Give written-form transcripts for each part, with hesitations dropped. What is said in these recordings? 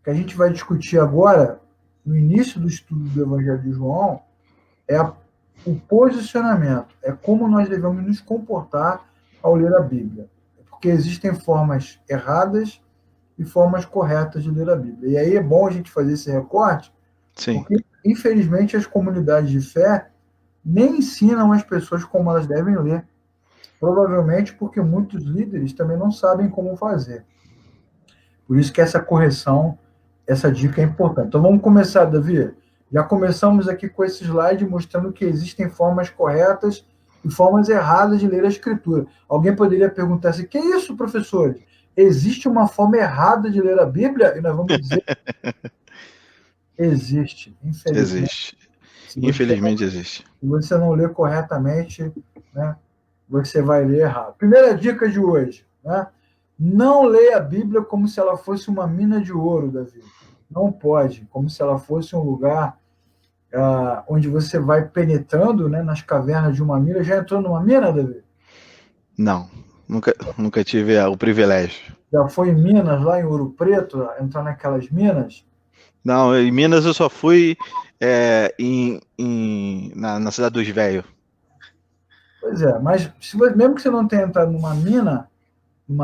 que a gente vai discutir agora, no início do estudo do Evangelho de João, é o posicionamento, é como nós devemos nos comportar ao ler a Bíblia. Porque existem formas erradas e formas corretas de ler a Bíblia. E aí é bom a gente fazer esse recorte, Sim. porque, infelizmente, as comunidades de fé nem ensinam as pessoas como elas devem ler. Provavelmente porque muitos líderes também não sabem como fazer. Por isso que essa correção, essa dica é importante. Então vamos começar, Davi. Já começamos aqui com esse slide mostrando que existem formas corretas e formas erradas de ler a Escritura. Alguém poderia perguntar assim: que é isso, professores? Existe uma forma errada de ler a Bíblia? E nós vamos dizer: existe, infelizmente. Existe. Se Infelizmente existe. você não ler corretamente, né, você vai ler errado. Primeira dica de hoje, né? Não leia a Bíblia como se ela fosse uma mina de ouro, Davi. Não pode, como se ela fosse um lugar onde você vai penetrando, né, nas cavernas de uma mina. Já entrou numa mina, Davi? Não, nunca tive o privilégio. Já foi em Minas, lá em Ouro Preto, entrar naquelas minas? Não, em Minas eu só fui na Cidade dos Velhos. Pois é, mas mesmo que você não tenha entrado numa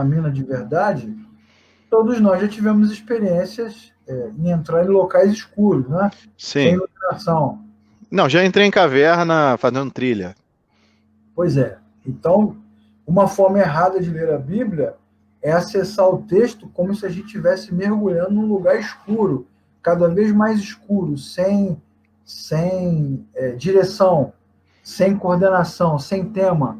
mina de verdade, todos nós já tivemos experiências em entrar em locais escuros, né? Sem Sim. iluminação. Não, já entrei em caverna fazendo trilha. Pois é. Então, uma forma errada de ler a Bíblia é acessar o texto como se a gente estivesse mergulhando num lugar escuro, cada vez mais escuro, sem direção, sem coordenação, sem tema,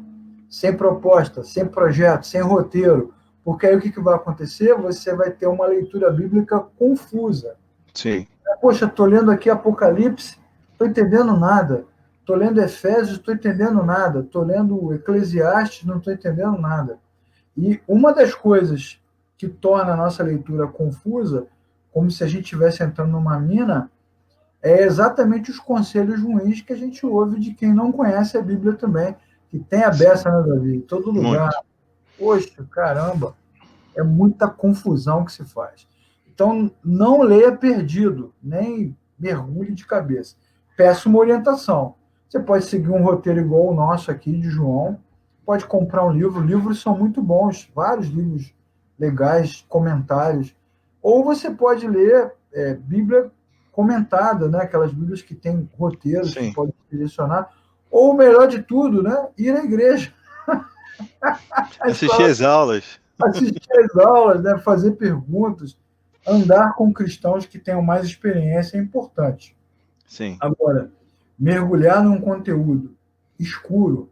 sem proposta, sem projeto, sem roteiro. Porque aí o que vai acontecer? Você vai ter uma leitura bíblica confusa. Sim. Poxa, estou lendo aqui Apocalipse, estou entendendo nada. Estou lendo Efésios, estou entendendo nada. Estou lendo Eclesiastes, não estou entendendo nada. E uma das coisas que torna a nossa leitura confusa, como se a gente estivesse entrando numa mina, é exatamente os conselhos ruins que a gente ouve de quem não conhece a Bíblia também, que tem a beça, né, Davi? Em todo lugar. Muito. Poxa, caramba, é muita confusão que se faz. Então, não leia perdido, nem mergulhe de cabeça. Peça uma orientação. Você pode seguir um roteiro igual o nosso aqui de João, pode comprar um livro. Livros são muito bons, vários livros legais, comentários. Ou você pode ler Bíblia comentada, né? Aquelas Bíblias que têm roteiros que Sim. podem direcionar. Ou, o melhor de tudo, né? Ir à igreja. Assistir as aulas. Assistir às aulas, né? Fazer perguntas, andar com cristãos que tenham mais experiência é importante. Sim. Agora, mergulhar num conteúdo escuro,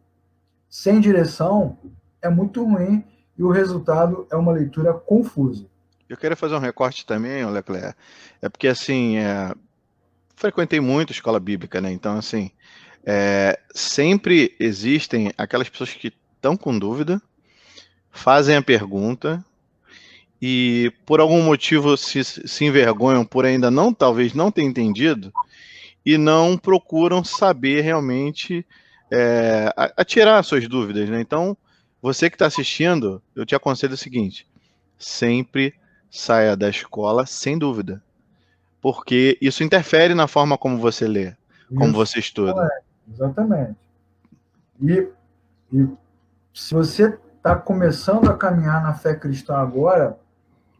sem direção, é muito ruim e o resultado é uma leitura confusa. Eu queria fazer um recorte também, Leclerc. É porque, assim, frequentei muito escola bíblica, né? Então, assim, sempre existem aquelas pessoas que estão com dúvida, fazem a pergunta e, por algum motivo, se envergonham por ainda não, talvez não ter entendido e não procuram saber realmente atirar suas dúvidas, né? Então, você que está assistindo, eu te aconselho o seguinte: sempre saia da escola sem dúvida, porque isso interfere na forma como você lê, como Isso, você estuda. exatamente. E se você está começando a caminhar na fé cristã agora,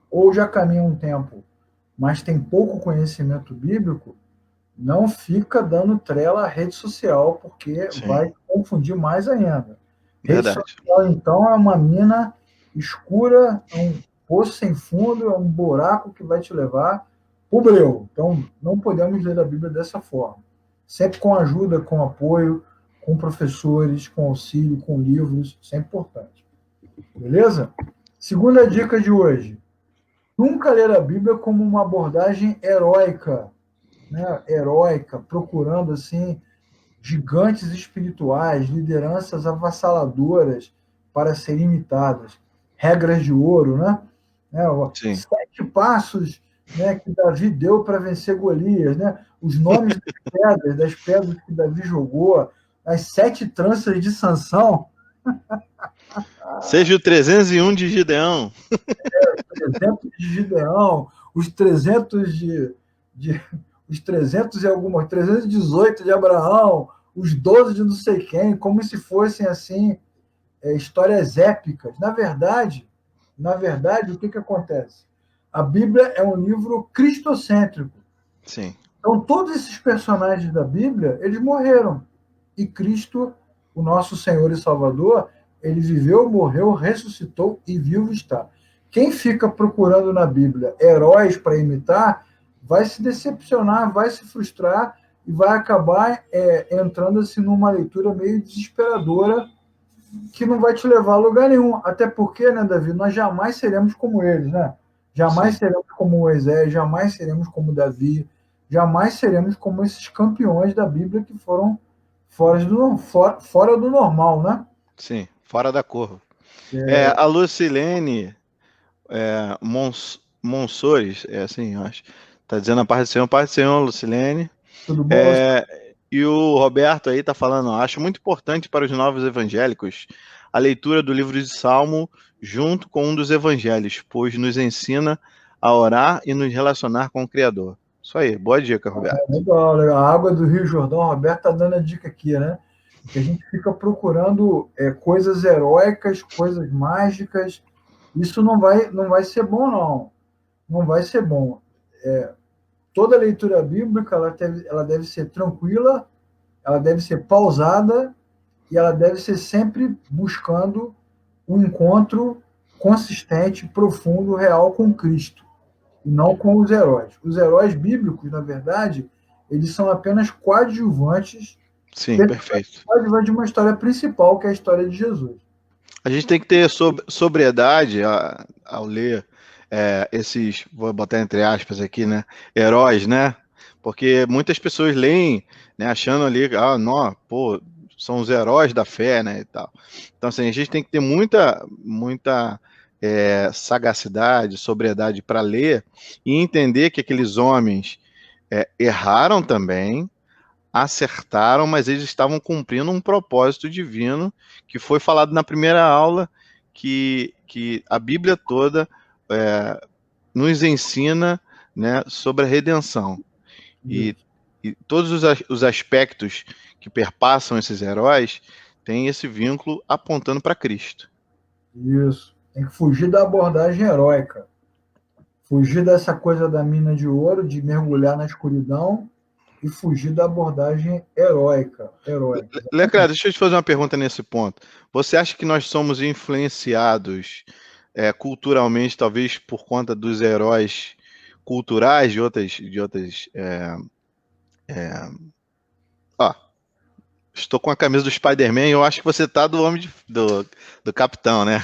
ou já caminha um tempo, mas tem pouco conhecimento bíblico, não fica dando trela à rede social, porque Sim, vai confundir mais ainda. Rede verdade. social, então, é uma mina escura, é um poço sem fundo, é um buraco que vai te levar para o breu. Então, não podemos ler a Bíblia dessa forma. Sempre com ajuda, com apoio, com professores, com auxílio, com livros, isso é importante. Beleza? Segunda dica de hoje. Nunca ler a Bíblia como uma abordagem heróica, né, heróica, procurando assim gigantes espirituais, lideranças avassaladoras para serem imitadas, regras de ouro, né? Sim. 7 passos, né, que Davi deu para vencer Golias, né? Os nomes das pedras que Davi jogou, as 7 tranças de Sansão, Seja o 301 de Gideão. por exemplo, de Gideão, os 300 os 300 e algumas, 318 de Abraão, os 12 de não sei quem, como se fossem assim histórias épicas. Na verdade, o que acontece? A Bíblia é um livro cristocêntrico. Sim. Então, todos esses personagens da Bíblia, eles morreram. E Cristo, o nosso Senhor e Salvador, ele viveu, morreu, ressuscitou e vivo está. Quem fica procurando na Bíblia heróis para imitar, vai se decepcionar, vai se frustrar e vai acabar entrando assim, numa leitura meio desesperadora que não vai te levar a lugar nenhum. Até porque, né, Davi, nós jamais seremos como eles, né? Jamais Sim. seremos como Moisés, jamais seremos como Davi, jamais seremos como esses campeões da Bíblia que foram fora do normal, né? Sim, fora da curva. A Lucilene Monsores, é assim, eu acho. Tá dizendo a paz do Senhor, Lucilene. Tudo bom? E o Roberto aí tá falando, acho muito importante para os novos evangélicos a leitura do livro de Salmo junto com um dos evangelhos, pois nos ensina a orar e nos relacionar com o Criador. Isso aí, boa dica, Roberto. Legal, legal. A água do Rio Jordão, o Roberto está dando a dica aqui, né? Que a gente fica procurando coisas heróicas, coisas mágicas. Isso não vai ser bom, não. Não vai ser bom. Toda leitura bíblica ela deve ser tranquila, ela deve ser pausada e ela deve ser sempre buscando um encontro consistente, profundo, real com Cristo, e não com os heróis. Os heróis bíblicos, na verdade, eles são apenas coadjuvantes Sim, perfeito. de uma história principal, que é a história de Jesus. A gente tem que ter sobriedade ao ler esses, vou botar entre aspas aqui, né, heróis, né? Porque muitas pessoas leem, né, achando ali, não, pô, são os heróis da fé, né, e tal. Então, assim, a gente tem que ter muita sagacidade, sobriedade para ler e entender que aqueles homens erraram também, acertaram, mas eles estavam cumprindo um propósito divino que foi falado na primeira aula, que a Bíblia toda nos ensina, né, sobre a redenção. E todos os aspectos que perpassam esses heróis têm esse vínculo apontando para Cristo. Isso. Tem que fugir da abordagem heróica. Fugir dessa coisa da mina de ouro, de mergulhar na escuridão, e fugir da abordagem heróica. Leclerc, deixa eu te fazer uma pergunta nesse ponto. Você acha que nós somos influenciados culturalmente, talvez por conta dos heróis culturais de outras estou com a camisa do Spider-Man e eu acho que você tá do homem do Capitão, né?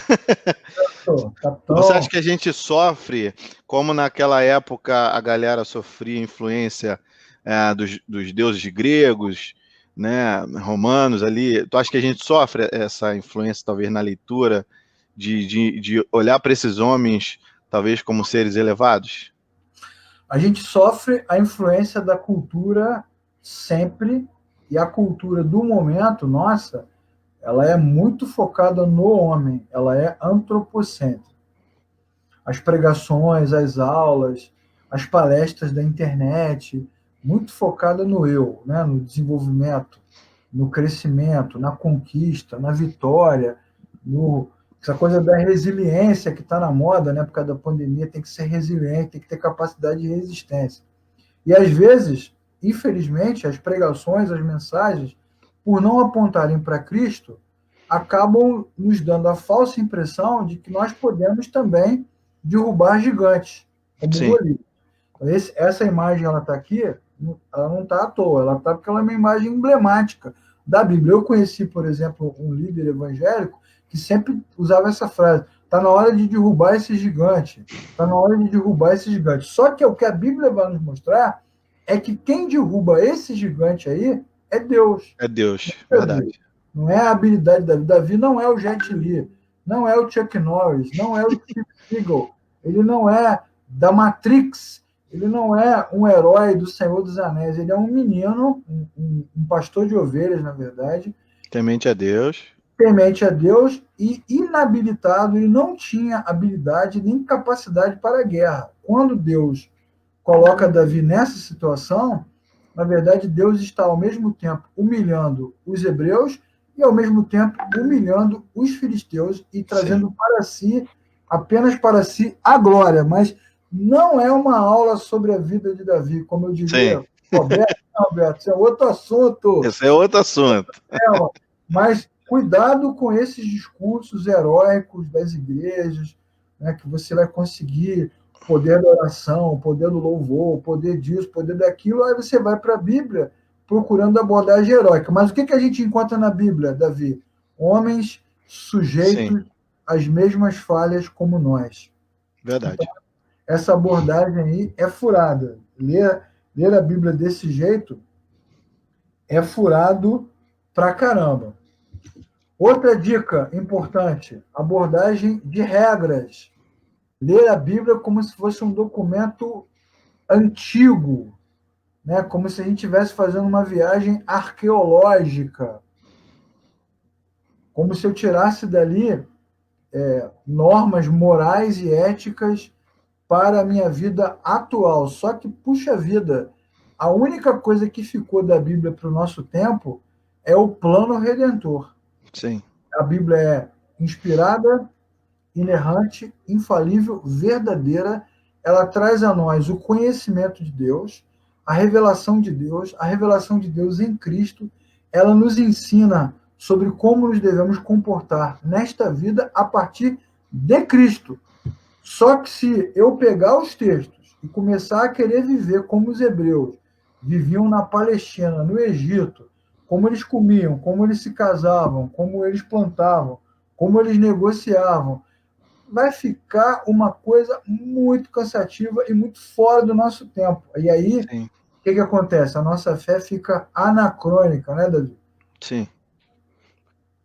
Capitão, Você acha que a gente sofre, como naquela época a galera sofria influência dos deuses gregos, né, romanos ali? Tu acha que a gente sofre essa influência, talvez, na leitura, de olhar para esses homens, talvez, como seres elevados? a gente sofre a influência da cultura sempre, e a cultura do momento, nossa, ela é muito focada no homem, ela é antropocêntrica. As pregações, as aulas, as palestras da internet, muito focada no eu, né? No desenvolvimento, no crescimento, na conquista, na vitória, essa coisa da resiliência que está na moda, né? Por causa da pandemia, tem que ser resiliente, tem que ter capacidade de resistência. E às vezes, infelizmente, as pregações, as mensagens, por não apontarem para Cristo, acabam nos dando a falsa impressão de que nós podemos também derrubar gigantes, como Sim. Golias. Essa imagem, ela está aqui, ela não está à toa, ela está porque ela é uma imagem emblemática da Bíblia. Eu conheci, por exemplo, um líder evangélico que sempre usava essa frase: está na hora de derrubar esse gigante, está na hora de derrubar esse gigante. Só que o que a Bíblia vai nos mostrar é que quem derruba esse gigante aí é Deus. É Deus, verdade. Não é a habilidade de Davi. Davi não é o Jet Li, não é o Chuck Norris, não é o Steve Seagal, ele não é da Matrix, ele não é um herói do Senhor dos Anéis, ele é um menino, um pastor de ovelhas, na verdade. Temente a Deus. temente a Deus e inabilitado, ele não tinha habilidade nem capacidade para a guerra. Quando Deus coloca Davi nessa situação, na verdade, Deus está ao mesmo tempo humilhando os hebreus e ao mesmo tempo humilhando os filisteus e trazendo para si, apenas para si, a glória. Mas não é uma aula sobre a vida de Davi, como eu diria, Roberto, isso é outro assunto. Esse é outro assunto. Mas cuidado com esses discursos heróicos das igrejas, né, que você vai conseguir o poder da oração, o poder do louvor, o poder disso, o poder daquilo, aí você vai para a Bíblia procurando a abordagem heróica. Mas o que a gente encontra na Bíblia, Davi? Homens sujeitos às mesmas falhas como nós. Verdade. Então, essa abordagem aí é furada. Ler a Bíblia desse jeito é furado pra caramba. Outra dica importante, abordagem de regras. Ler a Bíblia como se fosse um documento antigo, né? Como se a gente estivesse fazendo uma viagem arqueológica. Como se eu tirasse dali normas morais e éticas para a minha vida atual. Só que, puxa vida, a única coisa que ficou da Bíblia para o nosso tempo é o plano redentor. Sim. A Bíblia é inspirada, inerrante, infalível, verdadeira. Ela traz a nós o conhecimento de Deus, a revelação de Deus em Cristo. Ela nos ensina sobre como nos devemos comportar nesta vida a partir de Cristo. Só que se eu pegar os textos e começar a querer viver como os hebreus viviam na Palestina, no Egito, como eles comiam, como eles se casavam, como eles plantavam, como eles negociavam, vai ficar uma coisa muito cansativa e muito fora do nosso tempo. E aí, o que acontece? A nossa fé fica anacrônica, né, Davi? Sim.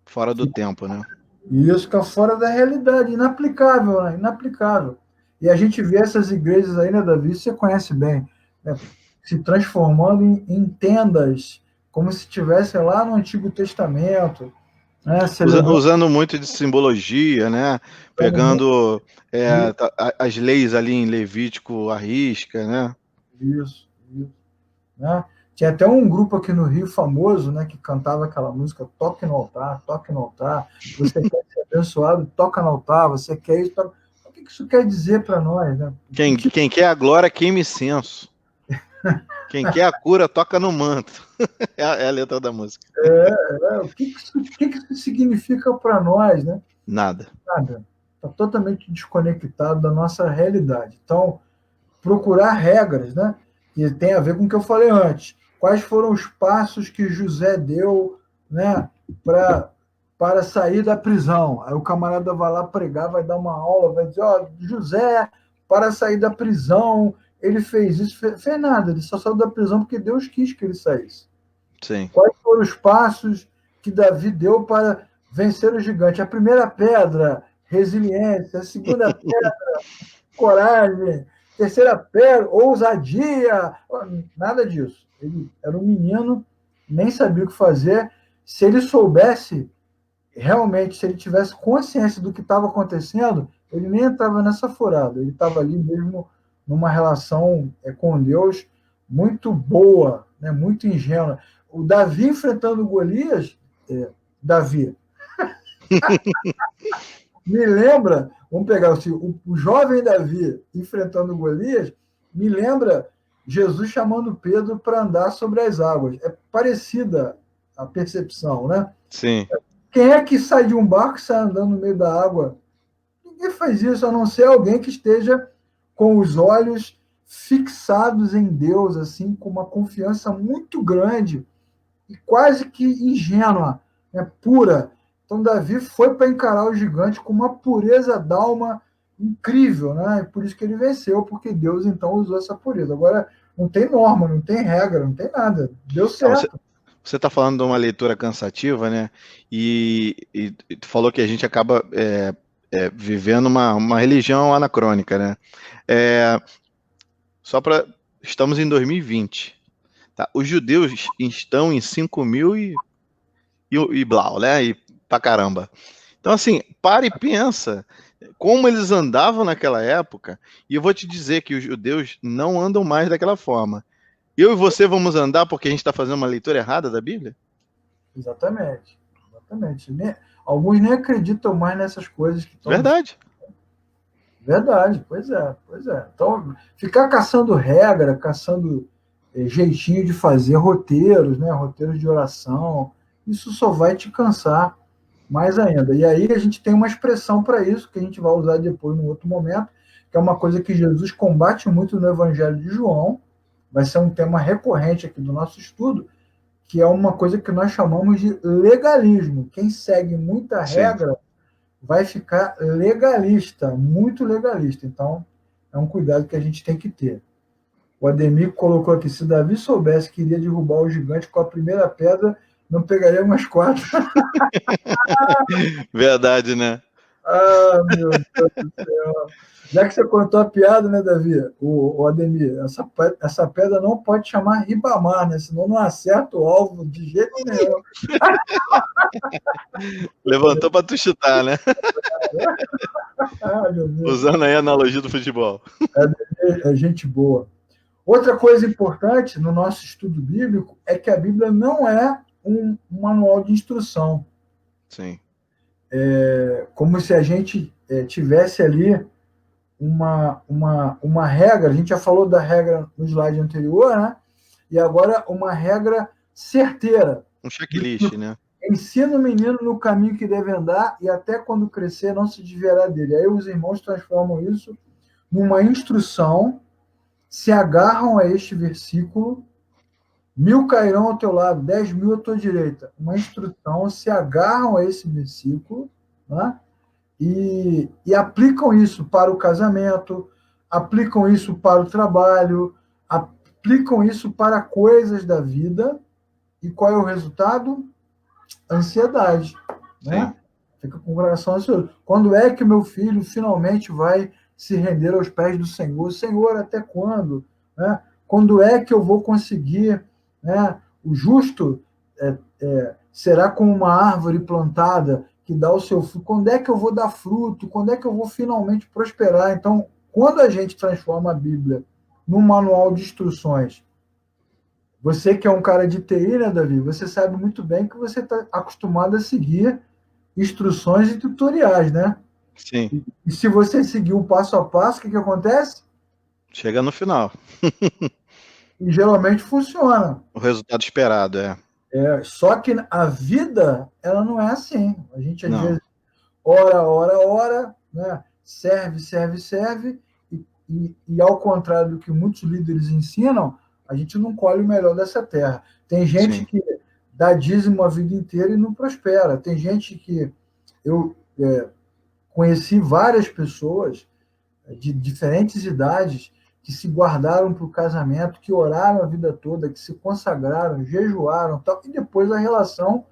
Fora do tempo, né? E isso fica fora da realidade, inaplicável, né? Inaplicável. E a gente vê essas igrejas aí, né, Davi? Você conhece bem, né? Se transformando em tendas, como se estivesse lá no Antigo Testamento, né? Usando muito de simbologia, né? Pegando as leis ali em Levítico à risca, né? Isso. Né? Tinha até um grupo aqui no Rio famoso, né, que cantava aquela música Toque no altar, toque no altar. Você quer ser abençoado, toca no altar. Você quer isso, toca... O que isso quer dizer para nós, né? Quem quer a glória, queime incenso. Quem quer a cura, toca no manto. É a letra da música. O que isso significa para nós, né? Nada. Está totalmente desconectado da nossa realidade. Então, procurar regras, né? E tem a ver com o que eu falei antes. Quais foram os passos que José deu, né, para sair da prisão? Aí o camarada vai lá pregar, vai dar uma aula, vai dizer, José, para sair da prisão, ele fez isso, fez nada, ele só saiu da prisão porque Deus quis que ele saísse. Sim. Quais foram os passos que Davi deu para vencer o gigante? A primeira pedra, resiliência. A segunda pedra, coragem. Terceira pedra, ousadia. Nada disso. Ele era um menino, nem sabia o que fazer. Se ele soubesse, realmente, se ele tivesse consciência do que estava acontecendo, ele nem entrava nessa furada. Ele estava ali mesmo numa relação com Deus muito boa, né? Muito ingênua. O Davi enfrentando Golias, Davi, me lembra, vamos pegar assim, o jovem Davi enfrentando Golias, me lembra Jesus chamando Pedro para andar sobre as águas. É parecida a percepção, né? Sim. Quem é que sai de um barco e sai andando no meio da água? Ninguém faz isso, a não ser alguém que esteja com os olhos fixados em Deus, assim, com uma confiança muito grande e quase que ingênua, né, pura. Então, Davi foi para encarar o gigante com uma pureza d'alma incrível, né? E por isso que ele venceu, porque Deus, então, usou essa pureza. Agora, não tem norma, não tem regra, não tem nada. Deu certo. Você está falando de uma leitura cansativa, né? E tu falou que a gente acaba vivendo uma religião anacrônica, né? Estamos em 2020. Tá? Os judeus estão em 5.000 e blau, né? E pra caramba. Então, assim, para e pensa como eles andavam naquela época, e eu vou te dizer que os judeus não andam mais daquela forma. Eu e você vamos andar porque a gente está fazendo uma leitura errada da Bíblia? Exatamente. Exatamente. Alguns nem acreditam mais nessas coisas que estão. Verdade. Verdade, pois é, pois é. Então, ficar caçando regra, caçando jeitinho de fazer roteiros, né? Roteiros de oração, isso só vai te cansar mais ainda. E aí a gente tem uma expressão para isso, que a gente vai usar depois num outro momento, que é uma coisa que Jesus combate muito no Evangelho de João, vai ser um tema recorrente aqui do nosso estudo, que é uma coisa que nós chamamos de legalismo. Quem segue muita regra vai ficar legalista, muito legalista. Então, é um cuidado que a gente tem que ter. O Ademir colocou aqui, se Davi soubesse que iria derrubar o gigante com a primeira pedra, não pegaria umas 4. Verdade, né? Ah, meu Deus do céu. Já que você contou a piada, né, Davi? O Ademir, essa pedra não pode chamar Ribamar, né? Senão não acerta o alvo de jeito nenhum. Levantou para tu chutar, né? Ah, meu Deus. Usando aí a analogia do futebol. É gente boa. Outra coisa importante no nosso estudo bíblico é que a Bíblia não é um manual de instrução. Sim. Como se a gente tivesse ali uma regra, a gente já falou da regra no slide anterior, né? E agora uma regra certeira. Um checklist, né? Ensina o menino no caminho que deve andar e até quando crescer não se desviará dele. Aí os irmãos transformam isso numa instrução, se agarram a este versículo, 1000 cairão ao teu lado, 10.000 à tua direita. Uma instrução, se agarram a esse versículo, né? E aplicam isso para o casamento, aplicam isso para o trabalho, aplicam isso para coisas da vida. E qual é o resultado? Ansiedade. Né? Fica com o coração ansioso. Quando é que meu filho finalmente vai se render aos pés do Senhor? Senhor, até quando? Né? Quando é que eu vou conseguir? Né? O justo será como uma árvore plantada que dá o seu fruto. Quando é que eu vou dar fruto? Quando é que eu vou finalmente prosperar? Então, quando a gente transforma a Bíblia num manual de instruções, você que é um cara de TI, né, Davi? Você sabe muito bem que você está acostumado a seguir instruções e tutoriais, né? Sim. E se você seguir o passo a passo, o que acontece? Chega no final. E geralmente funciona. O resultado esperado, Só que a vida, ela não é assim. A gente, às Não. vezes, ora, né? Serve, e ao contrário do que muitos líderes ensinam, a gente não colhe o melhor dessa terra. Tem gente Sim. que dá dízimo a vida inteira e não prospera. Tem gente que... Eu conheci várias pessoas de diferentes idades que se guardaram para o casamento, que oraram a vida toda, que se consagraram, jejuaram, tal, e depois a relação,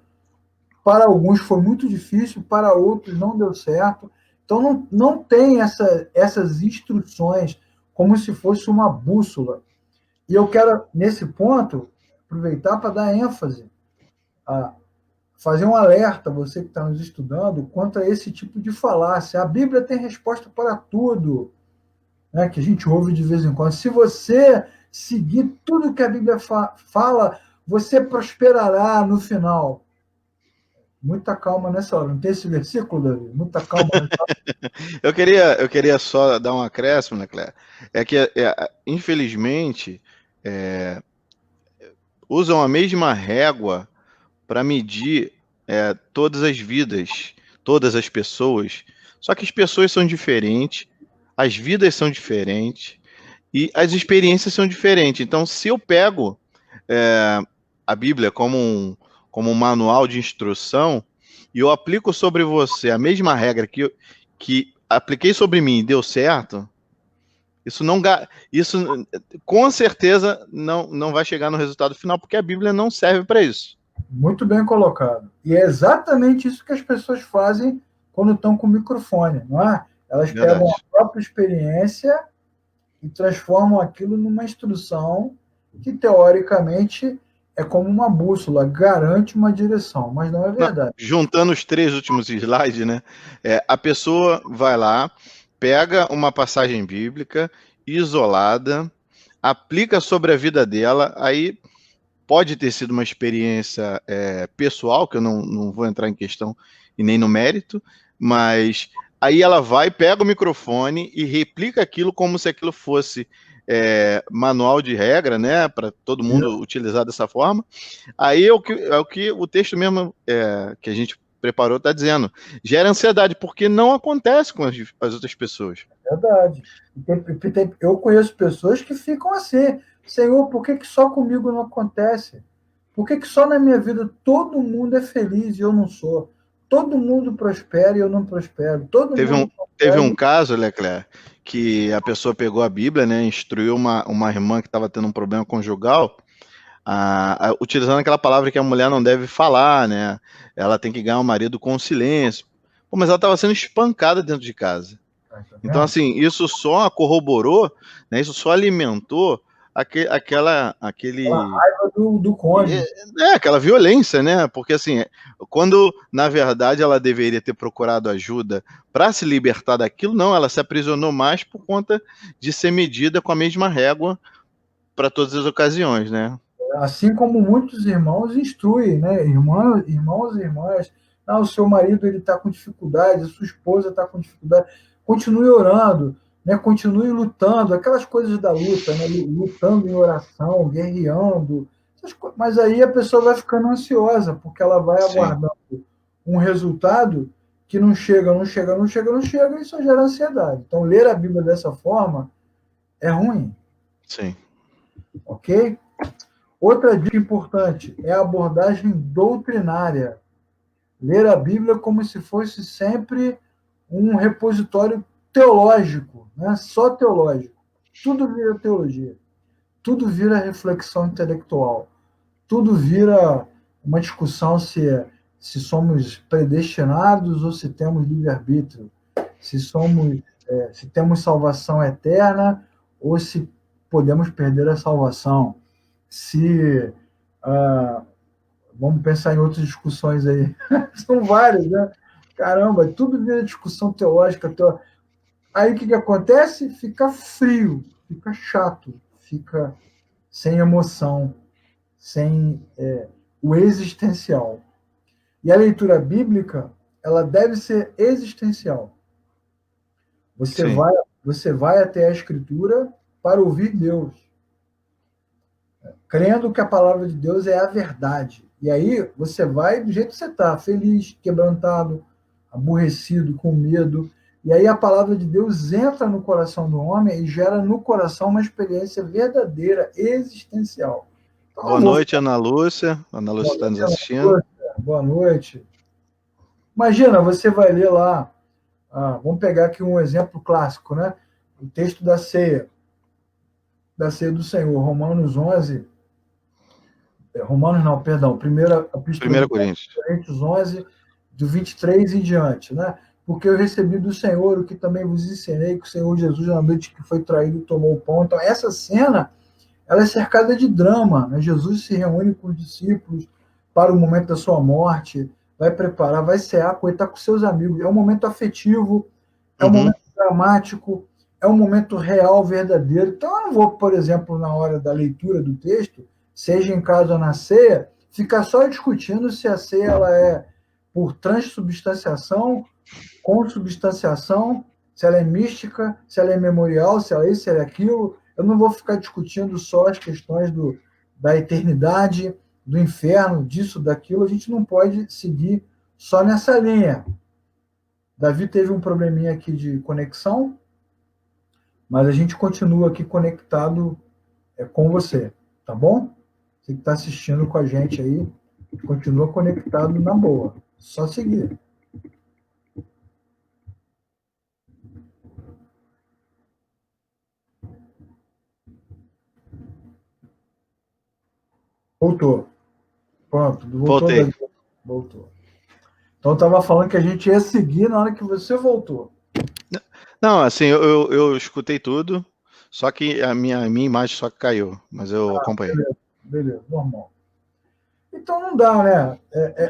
para alguns foi muito difícil, para outros não deu certo. Então não tem essas instruções como se fosse uma bússola. E eu quero, nesse ponto, aproveitar para dar ênfase, fazer um alerta, você que está nos estudando, quanto a esse tipo de falácia. A Bíblia tem resposta para tudo, né, que a gente ouve de vez em quando. Se você seguir tudo que a Bíblia fala, você prosperará no final. Muita calma nessa hora. Não tem esse versículo, Davi? Muita calma nessa hora. Eu queria só dar um acréscimo, né, Cléia? É que, infelizmente, usam a mesma régua para medir todas as vidas, todas as pessoas. Só que as pessoas são diferentes, as vidas são diferentes e as experiências são diferentes. Então, se eu pego a Bíblia como um manual de instrução e eu aplico sobre você a mesma regra que apliquei sobre mim e deu certo, isso com certeza não vai chegar no resultado final, porque a Bíblia não serve para isso. Muito bem colocado. E é exatamente isso que as pessoas fazem quando estão com o microfone, não é? Elas pegam a própria experiência e transformam aquilo numa instrução que, teoricamente, é como uma bússola, garante uma direção, mas não é verdade. Juntando os 3 últimos slides, né? A pessoa vai lá, pega uma passagem bíblica isolada, aplica sobre a vida dela, aí pode ter sido uma experiência pessoal, que eu não vou entrar em questão e nem no mérito, mas aí ela vai, pega o microfone e replica aquilo como se aquilo fosse manual de regra, né, para todo mundo utilizar dessa forma. Aí é o que o texto mesmo que a gente preparou está dizendo. Gera ansiedade, porque não acontece com as outras pessoas. Verdade. Eu conheço pessoas que ficam assim, Senhor, por que só comigo não acontece? Por que só na minha vida todo mundo é feliz e eu não sou? Todo mundo prospera e eu não prospero. Todo Teve mundo um, teve consegue. um caso, Leclerc, que a pessoa pegou a Bíblia, né, instruiu uma irmã que estava tendo um problema conjugal, utilizando aquela palavra que a mulher não deve falar, né? Ela tem que ganhar o marido com silêncio. Pô, mas ela estava sendo espancada dentro de casa. Tá Então, vendo? assim, isso só corroborou, né, isso só alimentou aquele Raiva do cônjuge. aquela violência, né? Porque assim, quando na verdade ela deveria ter procurado ajuda para se libertar daquilo, não, ela se aprisionou mais por conta de ser medida com a mesma régua para todas as ocasiões, né? Assim como muitos irmãos instruem, né? Irmãos e irmãs, o seu marido ele está com dificuldade, a sua esposa está com dificuldade, continue orando, né? Continue lutando, aquelas coisas da luta, né? Lutando em oração, guerreando, mas aí a pessoa vai ficando ansiosa, porque ela vai Sim, aguardando um resultado que não chega, não chega, não chega, não chega, e isso gera ansiedade. Então, ler a Bíblia dessa forma é ruim, sim, ok? Outra dica importante é a abordagem doutrinária. Ler a Bíblia como se fosse sempre um repositório teológico, né? Só teológico. Tudo vira teologia, tudo vira reflexão intelectual, tudo vira uma discussão se somos predestinados ou se temos livre-arbítrio, se temos salvação eterna ou se podemos perder a salvação, se vamos pensar em outras discussões aí. São várias, né? Caramba, tudo vira discussão teológica. Aí o que acontece? Fica frio, fica chato, fica sem emoção, sem o existencial. E a leitura bíblica, ela deve ser existencial. Você sim. vai, você vai até a Escritura para ouvir Deus, crendo que a palavra de Deus é a verdade. E aí você vai do jeito que você está, feliz, quebrantado, aborrecido, com medo. E aí a palavra de Deus entra no coração do homem e gera no coração uma experiência verdadeira, existencial. Então, Boa eu vou noite, Ana Lúcia. Ana Lúcia boa está nos noite, assistindo. boa noite. Imagina, você vai ler lá, vamos pegar aqui um exemplo clássico, né? O texto da ceia do Senhor, Romanos 11, Romanos não, perdão, primeira epístola de 1 Coríntios. Coríntios 11, do 23 em diante, né? Porque eu recebi do Senhor o que também vos ensinei, que o Senhor Jesus, na noite que foi traído, tomou o pão. Então, essa cena, ela é cercada de drama, né? Jesus se reúne com os discípulos para o momento da sua morte, vai preparar, vai cear, está com seus amigos. É um momento afetivo, é um Uhum. momento dramático, é um momento real, verdadeiro. Então, eu não vou, por exemplo, na hora da leitura do texto, seja em casa ou na ceia, ficar só discutindo se a ceia ela é por transubstanciação, consubstanciação, se ela é mística, se ela é memorial, se ela é isso, se ela é aquilo. Eu não vou ficar discutindo só as questões da eternidade, do inferno, disso, daquilo. A gente não pode seguir só nessa linha. Davi teve um probleminha aqui de conexão, mas a gente continua aqui conectado com você, tá bom? Você que está assistindo com a gente aí, continua conectado na boa. Só seguir. Voltou. Pronto, voltou, Voltei. Davi. Voltou. Então, eu estava falando que a gente ia seguir na hora que você voltou. Não, assim, eu escutei tudo, só que a minha imagem só caiu, mas eu acompanhei. Beleza, beleza, normal. Então não dá, né?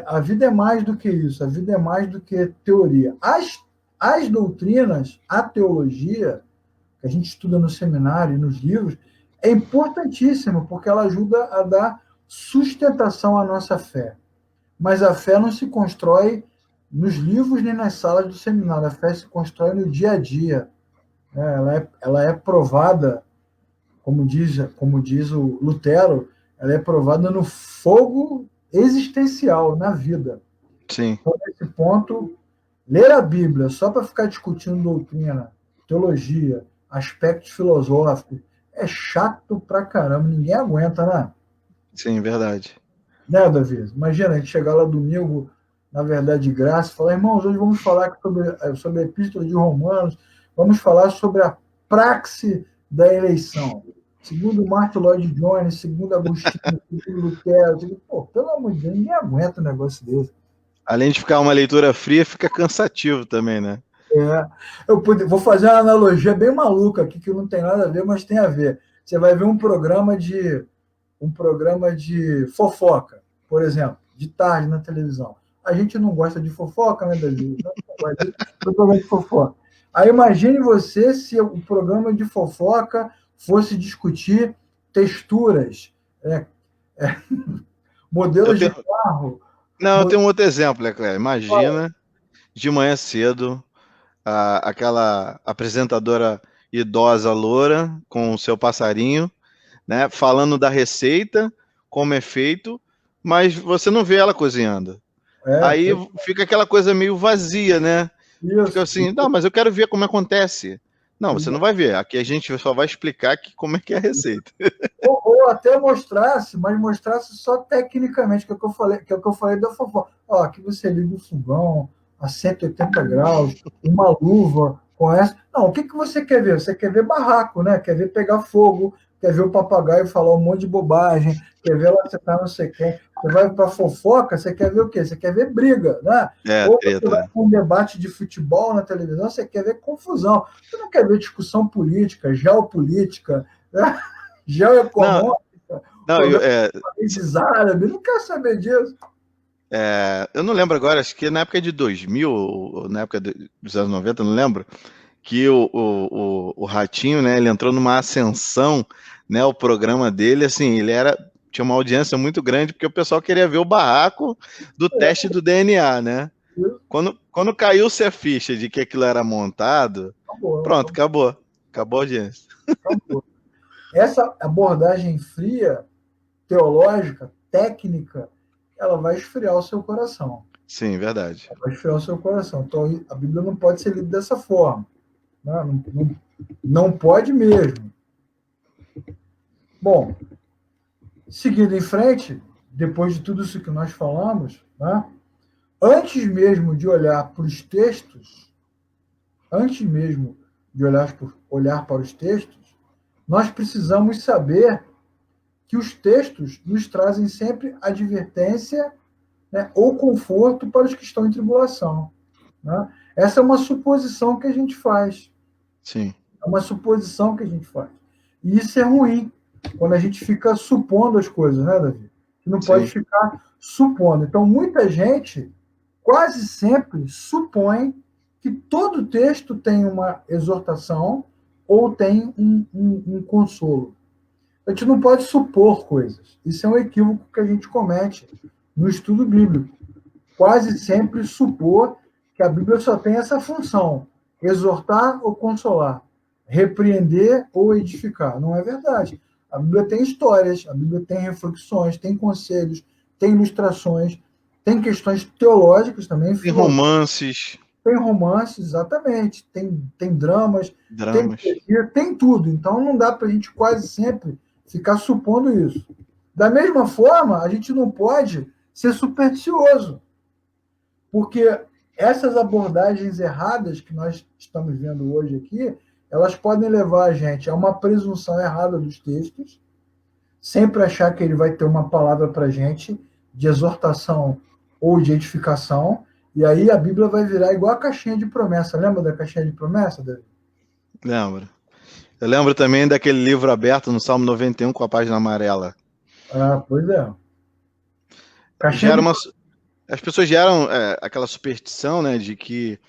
A vida é mais do que isso, a vida é mais do que teoria. As doutrinas, a teologia, que a gente estuda no seminário e nos livros, é importantíssima, porque ela ajuda a dar sustentação à nossa fé. Mas a fé não se constrói nos livros nem nas salas do seminário, a fé se constrói no dia a dia. Né? Ela é provada, como diz o Lutero, ela é provada no fogo existencial, na vida. Sim. Então, nesse ponto, ler a Bíblia só para ficar discutindo doutrina, teologia, aspectos filosóficos, é chato pra caramba, ninguém aguenta, né? Sim, verdade. Né, Davi? Imagina a gente chegar lá domingo, na verdade, de graça, e falar, irmãos, hoje vamos falar sobre a Epístola de Romanos, vamos falar sobre a praxe da eleição. Segundo Martin Lloyd Jones, segundo Agostinho, segundo Lutero, pô, pelo amor de Deus, ninguém aguenta um negócio desse. Além de ficar uma leitura fria, fica cansativo também, né? Vou fazer uma analogia bem maluca aqui, que não tem nada a ver, mas tem a ver. Você vai ver um programa de fofoca, por exemplo, de tarde na televisão. A gente não gosta de fofoca, né, Davi? Não gosta de programa de fofoca. Aí imagine você se o programa de fofoca fosse discutir texturas, modelos de carro. Não, eu tenho um outro exemplo, Leclerc. Imagina, de manhã cedo, aquela apresentadora idosa loura com o seu passarinho, né, falando da receita, como é feito, mas você não vê ela cozinhando. Aí fica aquela coisa meio vazia, né? Isso. Fica assim, não, mas eu quero ver como acontece. Não, você não vai ver. Aqui a gente só vai explicar como é que é a receita. Ou até mostrasse, mas mostrasse só tecnicamente, que é o que eu falei da fofoca. Ó, aqui você liga o fogão a 180 graus, uma luva com essa. Não, o que você quer ver? Você quer ver barraco, né? Quer ver pegar fogo, quer ver o papagaio falar um monte de bobagem, quer ver ela acertar não sei quem. Você vai para fofoca, você quer ver o quê? Você quer ver briga, né? Ou você vai para um debate de futebol na televisão, você quer ver confusão. Você não quer ver discussão política, geopolítica, né? Geoeconômica, países árabes, não quero saber disso. Eu não lembro agora, acho que na época de 2000, na época dos anos 90, não lembro, que o Ratinho, né, ele entrou numa ascensão, né, o programa dele, assim, tinha uma audiência muito grande, porque o pessoal queria ver o barraco do teste do DNA, né? Quando caiu-se a ficha de que aquilo era montado, pronto, acabou a audiência. Acabou. Essa abordagem fria, teológica, técnica, ela vai esfriar o seu coração. Sim, verdade. Ela vai esfriar o seu coração. Então, a Bíblia não pode ser lida dessa forma. Né? Não pode mesmo. Bom, seguindo em frente, depois de tudo isso que nós falamos, né? Antes mesmo de olhar para os textos, antes mesmo de olhar para os textos, nós precisamos saber que os textos nos trazem sempre advertência, né, ou conforto para os que estão em tribulação. Né? Essa é uma suposição que a gente faz. Sim. É uma suposição que a gente faz. E isso é ruim, quando a gente fica supondo as coisas, né, Davi? Que não pode ficar supondo. Então, muita gente quase sempre supõe que todo texto tem uma exortação ou tem um consolo. A gente não pode supor coisas. Isso é um equívoco que a gente comete no estudo bíblico. Quase sempre supor que a Bíblia só tem essa função: exortar ou consolar, repreender ou edificar. Não é verdade. A Bíblia tem histórias, a Bíblia tem reflexões, tem conselhos, tem ilustrações, tem questões teológicas também. Tem romances. Tem romances, exatamente. Tem dramas. Tem tudo. Então não dá para a gente quase sempre ficar supondo isso. Da mesma forma, a gente não pode ser supersticioso, porque essas abordagens erradas que nós estamos vendo hoje aqui, elas podem levar a gente a uma presunção errada dos textos, sempre achar que ele vai ter uma palavra para a gente de exortação ou de edificação, e aí a Bíblia vai virar igual a caixinha de promessa. Lembra da caixinha de promessa, David? Lembro. Eu lembro também daquele livro aberto no Salmo 91 com a página amarela. Ah, pois é. gera as pessoas geram aquela superstição, né, de que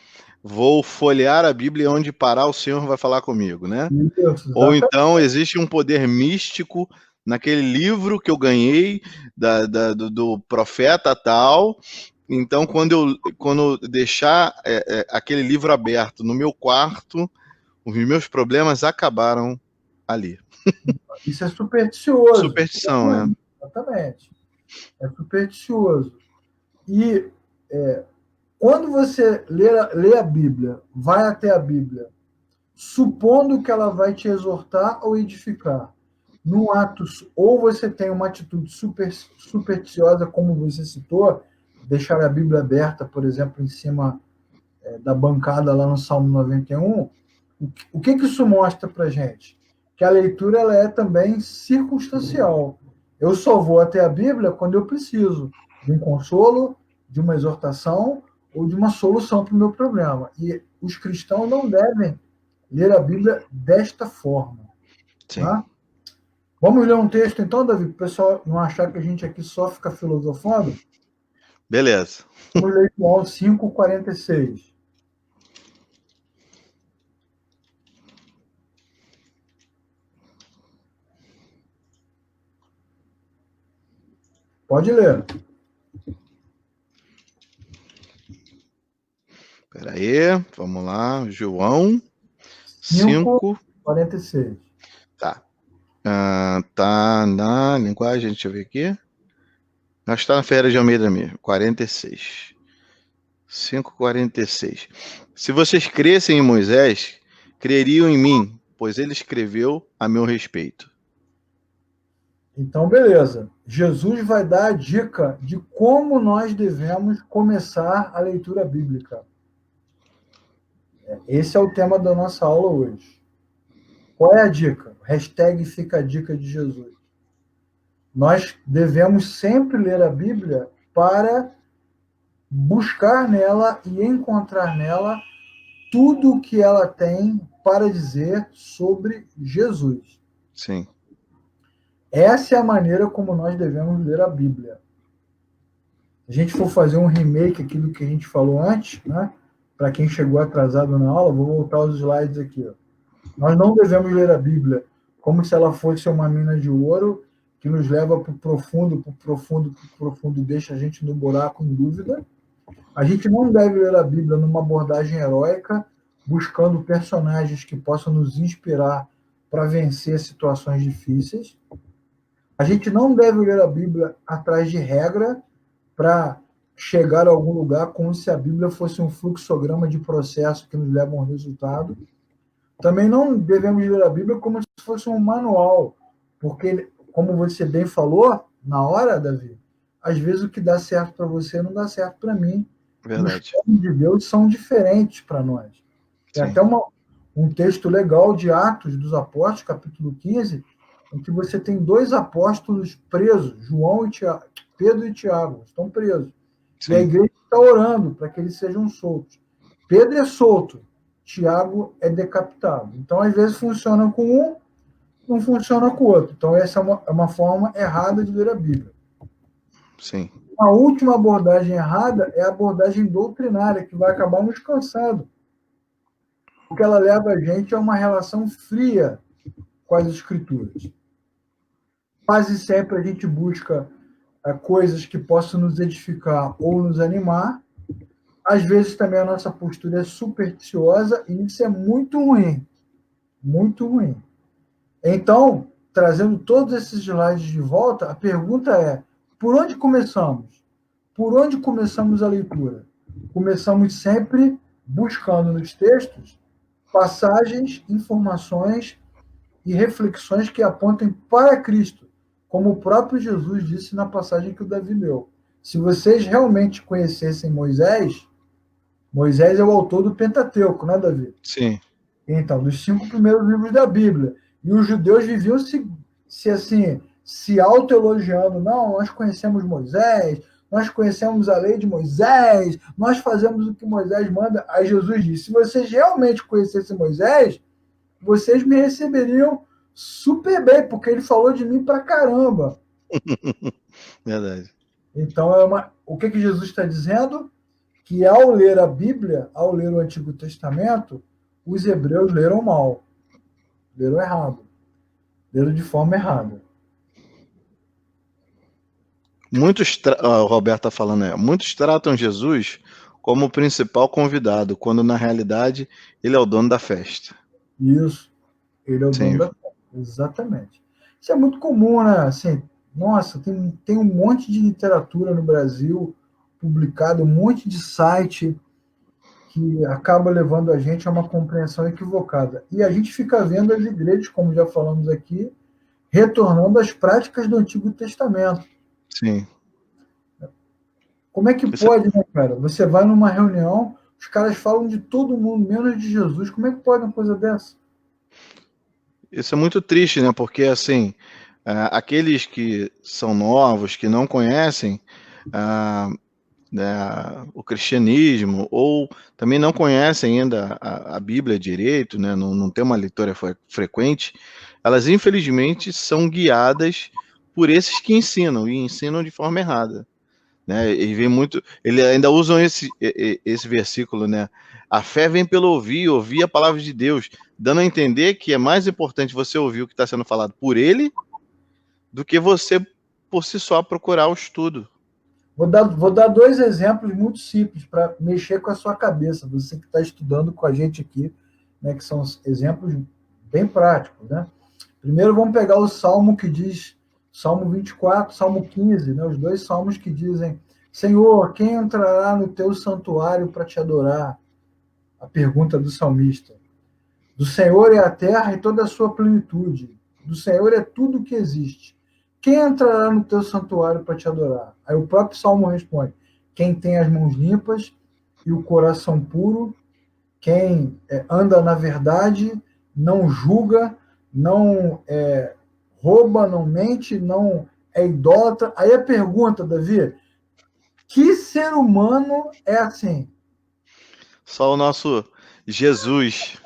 vou folhear a Bíblia e onde parar o Senhor vai falar comigo, né? Isso, Ou exatamente. então existe um poder místico naquele livro que eu ganhei do profeta tal. Então, quando eu deixar aquele livro aberto no meu quarto, os meus problemas acabaram ali. Isso é supersticioso. Superstição, né? Exatamente. É supersticioso. E quando você lê a Bíblia, vai até a Bíblia, supondo que ela vai te exortar ou edificar, num ato, ou você tem uma atitude supersticiosa, como você citou, deixar a Bíblia aberta, por exemplo, em cima da bancada lá no Salmo 91, o que isso mostra para gente? Que a leitura ela é também circunstancial. Eu só vou até a Bíblia quando eu preciso de um consolo, de uma exortação ou de uma solução para o meu problema. E os cristãos não devem ler a Bíblia desta forma. Sim. Tá? Vamos ler um texto então, Davi, para o pessoal não achar que a gente aqui só fica filosofando? Beleza. Vamos ler João 5,46. Pode ler. Espera aí, vamos lá. João 5,46. Tá. Tá na linguagem, deixa eu ver aqui. Nós está na Ferreira de Almeida mesmo, 46. 5,46. Se vocês crescem em Moisés, creriam em mim, pois ele escreveu a meu respeito. Então, beleza. Jesus vai dar a dica de como nós devemos começar a leitura bíblica. Esse é o tema da nossa aula hoje. Qual é a dica? Hashtag fica a dica de Jesus. Nós devemos sempre ler a Bíblia para buscar nela e encontrar nela tudo o que ela tem para dizer sobre Jesus. Sim. Essa é a maneira como nós devemos ler a Bíblia. Se a gente for fazer um remake aqui do que a gente falou antes, né? Para quem chegou atrasado na aula, vou voltar os slides aqui. Ó. Nós não devemos ler a Bíblia como se ela fosse uma mina de ouro que nos leva para o profundo, para o profundo, para o profundo e deixa a gente no buraco em dúvida. A gente não deve ler a Bíblia numa abordagem heróica, buscando personagens que possam nos inspirar para vencer situações difíceis. A gente não deve ler a Bíblia atrás de regra para chegar a algum lugar como se a Bíblia fosse um fluxograma de processo que nos leva a um resultado. Também não devemos ler a Bíblia como se fosse um manual, porque, como você bem falou, na hora, Davi, às vezes o que dá certo para você não dá certo para mim. Verdade. Os planos de Deus são diferentes para nós. Tem até um texto legal de Atos dos Apóstolos, capítulo 15, em que você tem dois apóstolos presos, João e Tiago, Pedro e Tiago, estão presos. Sim. E a igreja está orando para que eles sejam soltos. Pedro é solto, Tiago é decapitado. Então, às vezes, funciona com um, não funciona com o outro. Então, essa é uma forma errada de ler a Bíblia. Sim. A última abordagem errada é a abordagem doutrinária, que vai acabar nos cansando. Porque ela leva a gente a uma relação fria com as Escrituras. Quase sempre a gente busca coisas que possam nos edificar ou nos animar. Às vezes também a nossa postura é supersticiosa e isso é muito ruim. Muito ruim. Então, trazendo todos esses slides de volta, a pergunta é, por onde começamos? Por onde começamos a leitura? Começamos sempre buscando nos textos passagens, informações e reflexões que apontem para Cristo, como o próprio Jesus disse na passagem que o Davi leu. Se vocês realmente conhecessem Moisés, Moisés é o autor do Pentateuco, né, Davi? Sim. Então, dos 5 primeiros livros da Bíblia. E os judeus viviam se autoelogiando. Não, nós conhecemos Moisés, nós conhecemos a lei de Moisés, nós fazemos o que Moisés manda. Aí Jesus disse, se vocês realmente conhecessem Moisés, vocês me receberiam super bem, porque ele falou de mim pra caramba. Verdade. Então, o que Jesus está dizendo? Que ao ler a Bíblia, ao ler o Antigo Testamento, os hebreus leram mal, leram errado, leram de forma errada. O Roberto está falando, muitos tratam Jesus como o principal convidado, quando na realidade ele é o dono da festa. Isso, ele é o dono Sim, da festa. Exatamente. Isso é muito comum, né? Assim, nossa, tem um monte de literatura no Brasil publicado, um monte de site que acaba levando a gente a uma compreensão equivocada. E a gente fica vendo as igrejas, como já falamos aqui, retornando às práticas do Antigo Testamento. sim. Como é que Isso, pode, né, cara? Você vai numa reunião, os caras falam de todo mundo, menos de Jesus. Como é que pode uma coisa dessa? isso é muito triste, né? Porque, assim, aqueles que são novos, que não conhecem ah, né, o cristianismo, ou também não conhecem ainda a Bíblia direito, né? Não tem uma leitura frequente, elas, infelizmente, são guiadas por esses que ensinam, e ensinam de forma errada. Né? Ele ainda usam esse versículo, né? A fé vem pelo ouvir, ouvir a palavra de Deus, dando a entender que é mais importante você ouvir o que está sendo falado por ele do que você por si só procurar o estudo. Vou dar dois exemplos muito simples para mexer com a sua cabeça, você que está estudando com a gente aqui, né, que são exemplos bem práticos. Né? Primeiro, vamos pegar o Salmo que diz, Salmo 24, Salmo 15, né, os dois salmos que dizem: Senhor, quem entrará no teu santuário para te adorar? A pergunta do salmista. Do Senhor é a terra e toda a sua plenitude. Do Senhor é tudo o que existe. Quem entrará no teu santuário para te adorar? Aí o próprio Salmo responde: quem tem as mãos limpas e o coração puro, quem anda na verdade, não julga, não rouba, não mente, não é idólatra. Aí a pergunta, Davi: que ser humano é assim? Só o nosso Jesus,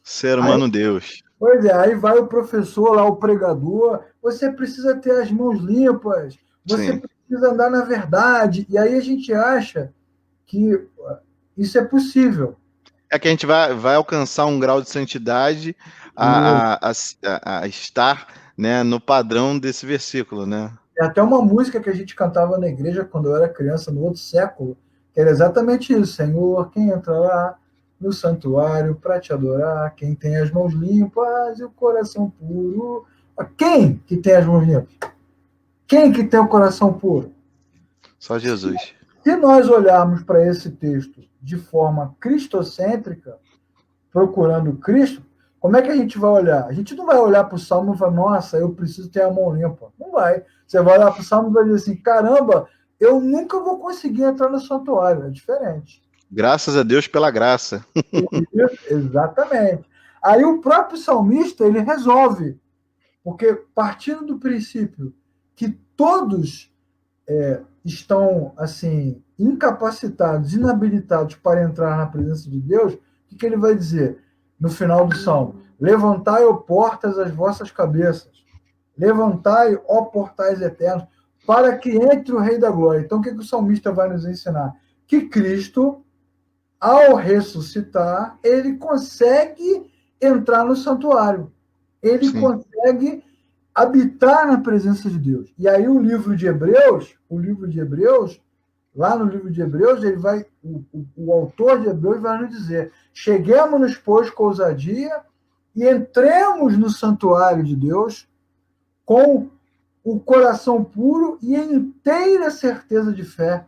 ser Aí humano Deus. Pois é, aí vai o professor lá, o pregador, você precisa ter as mãos limpas, você Sim. precisa andar na verdade, e aí a gente acha que isso é possível. É que a gente vai alcançar um grau de santidade E a estar, né, no padrão desse versículo, né? tem até uma música que a gente cantava na igreja quando eu era criança, no outro século, que era exatamente isso: Senhor, quem entra lá no santuário para te adorar, quem tem as mãos limpas e o coração puro. Quem que tem as mãos limpas? Quem que tem o coração puro? Só Jesus. Se nós olharmos para esse texto de forma cristocêntrica, procurando Cristo, como é que a gente vai olhar? A gente não vai olhar para o Salmo e falar: nossa, eu preciso ter a mão limpa. Não vai. Você vai olhar para o Salmo e vai dizer assim: caramba, eu nunca vou conseguir entrar no santuário. É diferente. Graças a Deus pela graça. Exatamente. Aí o próprio salmista, ele resolve, porque partindo do princípio que todos estão assim incapacitados, inabilitados para entrar na presença de Deus, o que ele vai dizer no final do salmo? Levantai, ó portas, as vossas cabeças. Levantai, ó portais eternos, para que entre o Rei da Glória. Então, o que o salmista vai nos ensinar? Que Cristo, ao ressuscitar, ele consegue entrar no santuário. Ele Sim. consegue habitar na presença de Deus. E aí o livro de Hebreus, lá no livro de Hebreus, ele vai, o autor de Hebreus vai nos dizer: cheguemos-nos, pois, com ousadia e entremos no santuário de Deus com o coração puro e em inteira certeza de fé,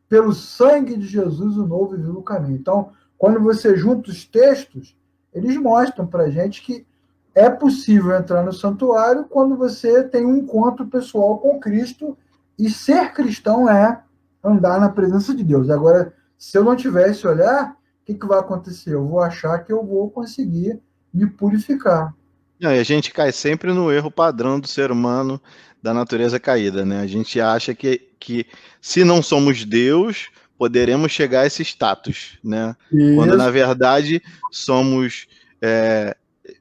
pelo sangue de Jesus, o novo e vivo caminho. Então, quando você junta os textos, eles mostram para a gente que é possível entrar no santuário quando você tem um encontro pessoal com Cristo, e ser cristão é andar na presença de Deus. Agora, se eu não tiver esse olhar, o que vai acontecer? Eu vou achar que eu vou conseguir me purificar. Não, e a gente cai sempre no erro padrão do ser humano, da natureza caída, né? A gente acha que se não somos Deus, poderemos chegar a esse status, né? Quando na Isso, verdade somos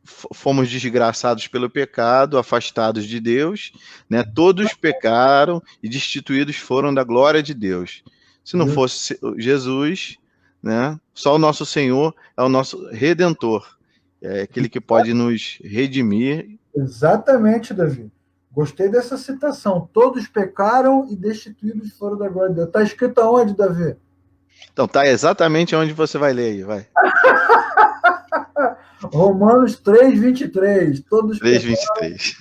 fomos desgraçados pelo pecado, afastados de Deus, né? Todos pecaram e destituídos foram da glória de Deus. Se não fosse Jesus, né? Só o nosso Senhor é o nosso Redentor, é aquele que pode nos redimir. Exatamente, Davi. Gostei dessa citação. Todos pecaram e destituídos foram da glória de Deus. Está escrito aonde, Davi? Então, tá exatamente onde você vai ler aí, vai. Romanos 3:23. Todos 3:23.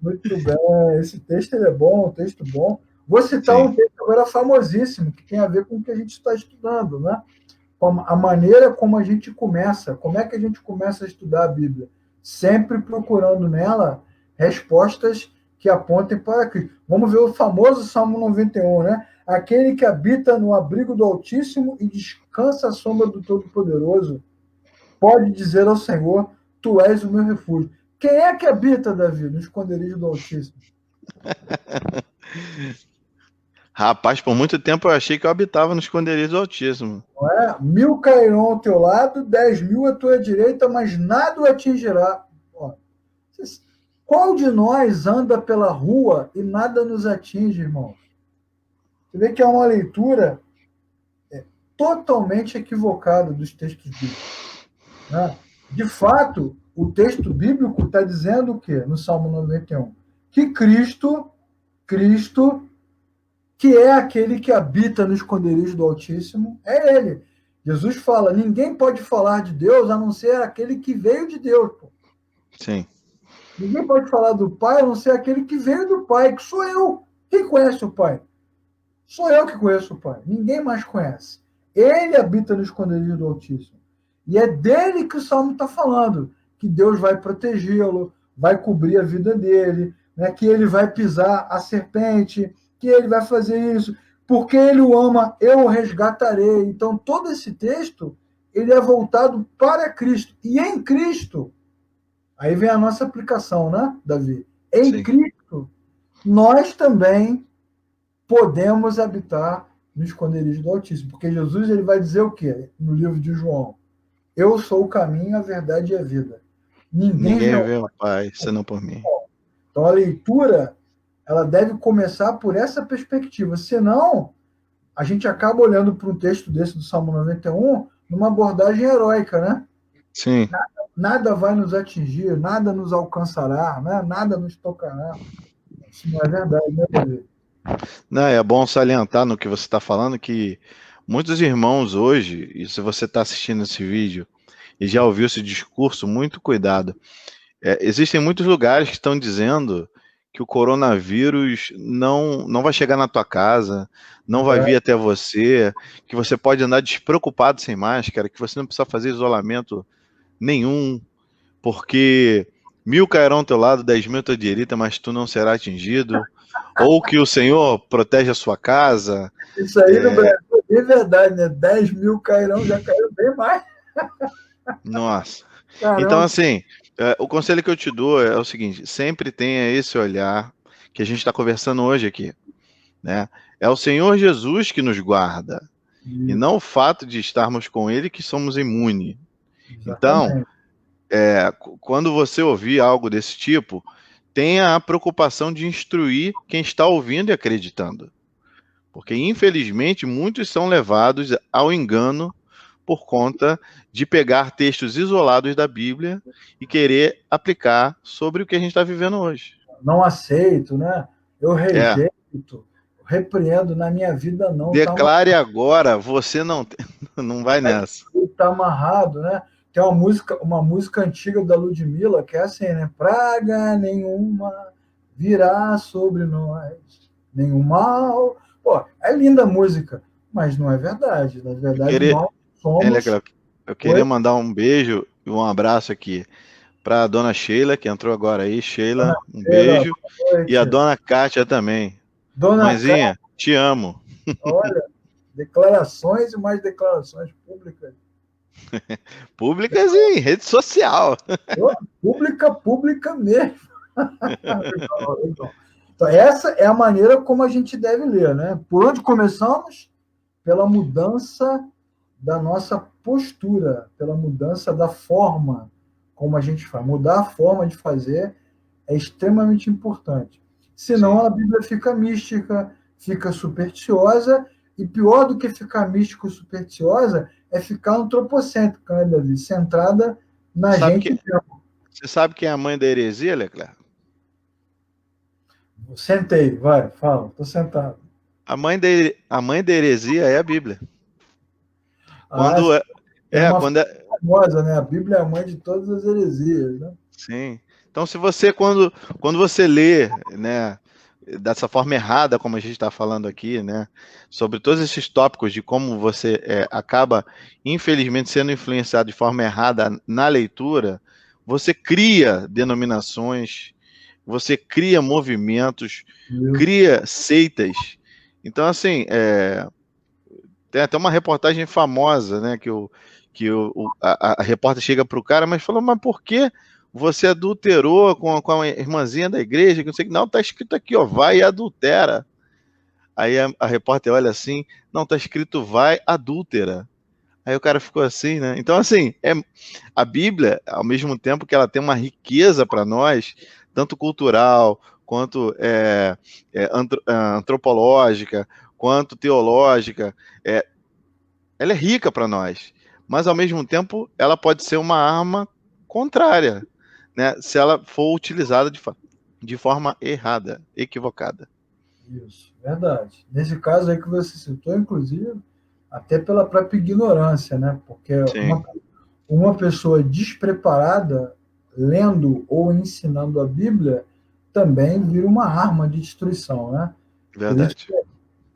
Muito bem. Esse texto ele é bom, um texto bom. Vou citar um texto agora famosíssimo, que tem a ver com o que a gente está estudando, né? A maneira como a gente começa. Como é que a gente começa a estudar a Bíblia? Sempre procurando nela respostas que apontem para Cristo. Vamos ver o famoso Salmo 91, né? Aquele que habita no abrigo do Altíssimo e descansa à sombra do Todo-Poderoso, pode dizer ao Senhor, tu és o meu refúgio. Quem é que habita, Davi, no esconderijo do Altíssimo? Rapaz, por muito tempo eu achei que eu habitava no esconderijo do Altíssimo. Não é? 1000 cairão ao teu lado, 10.000 à tua direita, mas nada o atingirá. Ó, qual de nós anda pela rua e nada nos atinge, irmãos? Você vê que é uma leitura totalmente equivocada dos textos bíblicos. Né? De fato, o texto bíblico está dizendo o quê? No Salmo 91? Que Cristo, que é aquele que habita no esconderijo do Altíssimo, é Ele. Jesus fala, ninguém pode falar de Deus a não ser aquele que veio de Deus. Pô. Sim. Ninguém pode falar do Pai a não ser aquele que veio do Pai, que sou eu. Quem conhece o Pai? Sou eu que conheço o Pai. Ninguém mais conhece. Ele habita no esconderijo do Altíssimo. E é dele que o Salmo está falando, que Deus vai protegê-lo, vai cobrir a vida dele, né, que ele vai pisar a serpente, que ele vai fazer isso, porque ele o ama, eu o resgatarei. Então, todo esse texto, ele é voltado para Cristo. E em Cristo, aí vem a nossa aplicação, né, Davi? Em Sim. Cristo, nós também podemos habitar no esconderijo do Altíssimo. Porque Jesus ele vai dizer o quê? No livro de João. Eu sou o caminho, a verdade e a vida. Ninguém vê o Pai, senão por mim. Então, a leitura ela deve começar por essa perspectiva. Senão, a gente acaba olhando para um texto desse do Salmo 91 numa abordagem heróica, né? Sim. Nada vai nos atingir, nada nos alcançará, né? Nada nos tocará. Isso não é verdade, né, Davi? Não, é bom salientar no que você está falando que muitos irmãos hoje, e se você está assistindo esse vídeo e já ouviu esse discurso, muito cuidado. Existem muitos lugares que estão dizendo que o coronavírus não vai chegar na tua casa, não vai vir até você, que você pode andar despreocupado sem máscara, que você não precisa fazer isolamento nenhum, porque 1000 cairão ao teu lado, 10.000 à tua direita, mas tu não será atingido. Ou que o Senhor protege a sua casa. Isso aí no Brasil é verdade, né? 10.000 cairão, já caiu bem mais. Nossa. Caramba. Então, assim, o conselho que eu te dou é o seguinte, sempre tenha esse olhar que a gente está conversando hoje aqui, né? É o Senhor Jesus que nos guarda, e não o fato de estarmos com Ele que somos imunes. Então, quando você ouvir algo desse tipo, tenha a preocupação de instruir quem está ouvindo e acreditando. Porque, infelizmente, muitos são levados ao engano por conta de pegar textos isolados da Bíblia e querer aplicar sobre o que a gente está vivendo hoje. Não aceito, né? Eu rejeito, repreendo, na minha vida não. Declare agora, você não vai nessa. Está amarrado, né? Tem uma música antiga da Ludmilla que é assim, né? Praga nenhuma virá sobre nós, nenhum mal. Pô, é linda a música, mas não é verdade. Na verdade, nós somos... Eu queria mandar um beijo e um abraço aqui para a dona Sheila, que entrou agora aí. Sheila, um beijo. E a dona Kátia também. Dona Mãezinha, te amo. Olha, declarações e mais declarações públicas. Públicas em rede social. Pública mesmo. Então, essa é a maneira como a gente deve ler, né? Por onde começamos? Pela mudança da nossa postura, pela mudança da forma como a gente faz. Mudar a forma de fazer é extremamente importante. Senão Sim. a Bíblia fica mística, fica supersticiosa, e pior do que ficar mística ou supersticiosa é ficar antropocêntrica, né, Davi? Centrada na Sabe gente que, mesmo. você sabe quem é a mãe da heresia, Leclerc? Sentei, vai, fala, tô sentado. A mãe da heresia é a Bíblia. Ah, Quando tem uma quando famosa, né? A Bíblia é a mãe de todas as heresias, né? sim. Então, se você, quando você lê, né, dessa forma errada, como a gente está falando aqui, né, sobre todos esses tópicos de como você acaba, infelizmente, sendo influenciado de forma errada na leitura, você cria denominações, você cria movimentos, Isso, cria seitas. Então, assim, tem até uma reportagem famosa, né, a repórter chega para o cara, mas falou, mas por que você adulterou com a irmãzinha da igreja? Que não sei o que. Não, tá escrito aqui, ó, vai e adultera. Aí a repórter olha assim, não, tá escrito vai, adúltera. Aí o cara ficou assim, né? Então, assim, a Bíblia, ao mesmo tempo que ela tem uma riqueza para nós, tanto cultural, quanto antropológica, quanto teológica, é, ela é rica para nós, mas ao mesmo tempo ela pode ser uma arma contrária, né? Se ela for utilizada de forma errada, equivocada. isso, verdade. Nesse caso aí que você citou, inclusive, até pela própria ignorância, né? Porque Sim, uma pessoa despreparada, lendo ou ensinando a Bíblia, também vira uma arma de destruição, né? Por isso verdade. que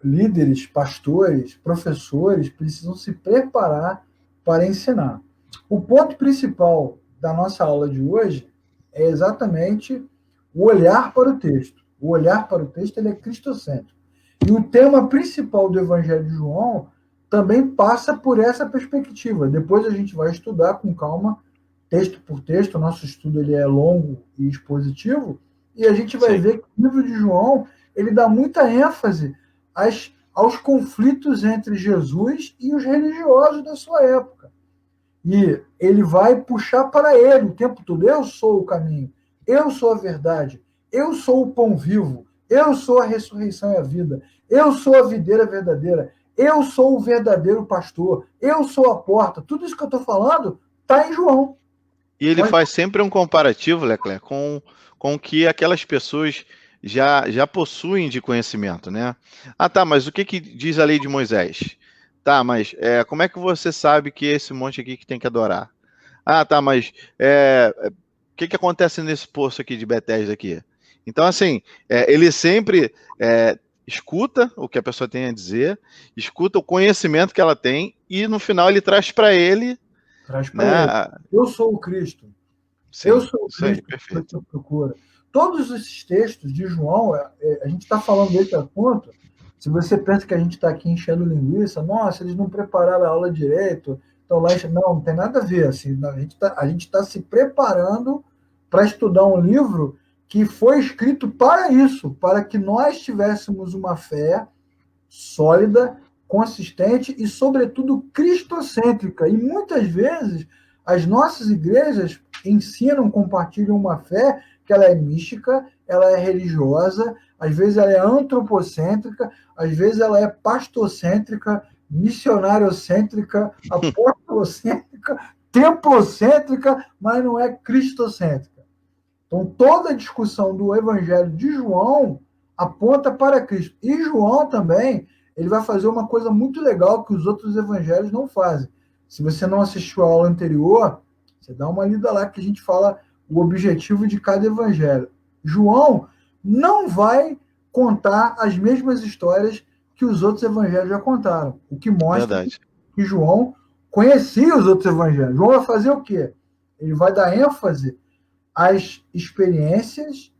líderes, pastores, professores precisam se preparar para ensinar. O ponto principal da nossa aula de hoje é exatamente o olhar para o texto. O olhar para o texto ele é cristocêntrico. E o tema principal do Evangelho de João também passa por essa perspectiva. Depois a gente vai estudar com calma, texto por texto. O nosso estudo ele é longo e expositivo. E a gente vai Sim, ver que o livro de João ele dá muita ênfase aos conflitos entre Jesus e os religiosos da sua época. E ele vai puxar para ele o tempo todo: eu sou o caminho, eu sou a verdade, eu sou o pão vivo, eu sou a ressurreição e a vida, eu sou a videira verdadeira, eu sou o verdadeiro pastor, eu sou a porta. Tudo isso que eu estou falando está em João. e ele Nós, faz sempre um comparativo, Leclerc, com o que aquelas pessoas já possuem de conhecimento, né? Ah, tá, mas o que que diz a lei de Moisés? Tá, mas como é que você sabe que é esse monte aqui que tem que adorar? Ah, tá, mas o que que acontece nesse poço aqui de Bethesda aqui? Então, assim, ele sempre escuta o que a pessoa tem a dizer, escuta o conhecimento que ela tem e no final ele traz para ele, traz para ele: né? eu sou o Cristo. Eu Sim, sou o isso aí, Cristo que perfeito. você procura. Todos esses textos de João, a gente está falando desse assunto. Se você pensa que a gente está aqui enchendo linguiça, nossa, eles não prepararam a aula direito, então lá não tem nada a ver. Assim, a gente tá se preparando para estudar um livro que foi escrito para isso, para que nós tivéssemos uma fé sólida, consistente e, sobretudo, cristocêntrica. E muitas vezes as nossas igrejas ensinam, compartilham uma fé que ela é mística, ela é religiosa, às vezes ela é antropocêntrica, às vezes ela é pastocêntrica, missionariocêntrica, apostolocêntrica, templocêntrica, mas não é cristocêntrica. Então, toda a discussão do Evangelho de João aponta para Cristo. E João também, ele vai fazer uma coisa muito legal que os outros evangelhos não fazem. Se você não assistiu a aula anterior, você dá uma lida lá que a gente fala o objetivo de cada evangelho. João não vai contar as mesmas histórias que os outros evangelhos já contaram, o que mostra Verdade. que João conhecia os outros evangelhos. João vai fazer o quê? Ele vai dar ênfase às experiências,